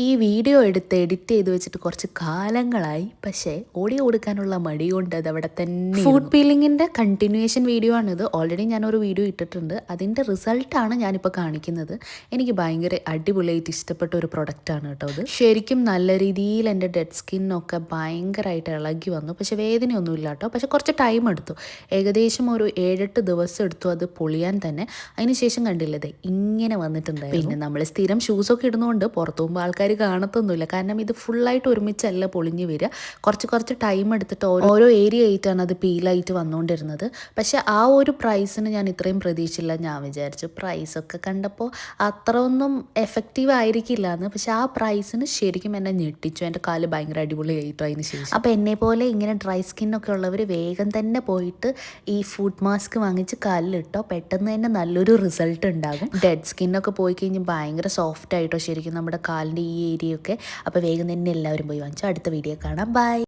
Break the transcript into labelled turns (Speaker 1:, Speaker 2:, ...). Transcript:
Speaker 1: ഈ വീഡിയോ എടുത്ത് എഡിറ്റ് ചെയ്ത് വെച്ചിട്ട് കുറച്ച് കാലങ്ങളായി, പക്ഷേ ഓഡിയോ കൊടുക്കാനുള്ള മടി കൊണ്ട് അത് അവിടെ തന്നെ. ഫുഡ് പീലിങ്ങിൻ്റെ കണ്ടിന്യൂവേഷൻ വീഡിയോ ആണിത്. ഓൾറെഡി ഞാനൊരു വീഡിയോ ഇട്ടിട്ടുണ്ട്. അതിൻ്റെ റിസൾട്ടാണ് ഞാനിപ്പോൾ കാണിക്കുന്നത്. എനിക്ക് ഭയങ്കര അടിപൊളിയായിട്ട് ഇഷ്ടപ്പെട്ട ഒരു പ്രൊഡക്റ്റാണ് കേട്ടോ അത്. ശരിക്കും നല്ല രീതിയിൽ എൻ്റെ ഡെഡ് സ്കിന്നൊക്കെ ഭയങ്കരമായിട്ട് ഇളകി വന്നു. പക്ഷേ വേദനയൊന്നുമില്ല കേട്ടോ. പക്ഷേ കുറച്ച് ടൈം എടുത്തു. ഏകദേശം ഒരു 7-8 ദിവസം എടുത്തു അത് പൊളിയാൻ തന്നെ. അതിനുശേഷം കണ്ടില്ലത് ഇങ്ങനെ വന്നിട്ടുണ്ടായിരുന്നു. പിന്നെ നമ്മൾ സ്ഥിരം ഷൂസൊക്കെ ഇടുന്നതുകൊണ്ട് പുറത്തു പോകുമ്പോൾ ആൾക്കാർ കാണത്തൊന്നുമില്ല. കാരണം ഇത് ഫുള്ളായിട്ട് ഒരുമിച്ചല്ല പൊളിഞ്ഞ് വരിക. കുറച്ച് ടൈം എടുത്തിട്ട് ഓരോ ഏരിയ ആയിട്ടാണ് അത് പീലായിട്ട് വന്നുകൊണ്ടിരുന്നത്. പക്ഷെ ആ ഒരു പ്രൈസിന് ഞാൻ ഇത്രയും പ്രതീക്ഷിച്ചില്ല. ഞാൻ വിചാരിച്ചു പ്രൈസൊക്കെ കണ്ടപ്പോൾ അത്ര ഒന്നും എഫക്റ്റീവ് ആയിരിക്കില്ല എന്ന്. പക്ഷെ ആ പ്രൈസിന് ശരിക്കും എന്നെ ഞെട്ടിച്ചു. എൻ്റെ കാല് ഭയങ്കര അടിപൊളിയായിട്ടോ അതിന് ശേഷം. അപ്പോൾ എന്നെ പോലെ ഇങ്ങനെ ഡ്രൈ സ്കിന്നൊക്കെ ഉള്ളവർ വേഗം തന്നെ പോയിട്ട് ഈ ഫുഡ് മാസ്ക് വാങ്ങിച്ച് കാലിലിട്ടോ. പെട്ടെന്ന് തന്നെ നല്ലൊരു റിസൾട്ട് ഉണ്ടാകും. ഡെഡ് സ്കിന്നൊക്കെ പോയി കഴിഞ്ഞ് ഭയങ്കര സോഫ്റ്റ് ആയിട്ടോ ശരിക്കും നമ്മുടെ കാലിൻ്റെ ഈ ഏരിയയൊക്കെ. അപ്പോൾ വേഗം തന്നെ എല്ലാവരും പോയി വാങ്ങിച്ചു. അടുത്ത വീഡിയോ കാണാം. ബൈ.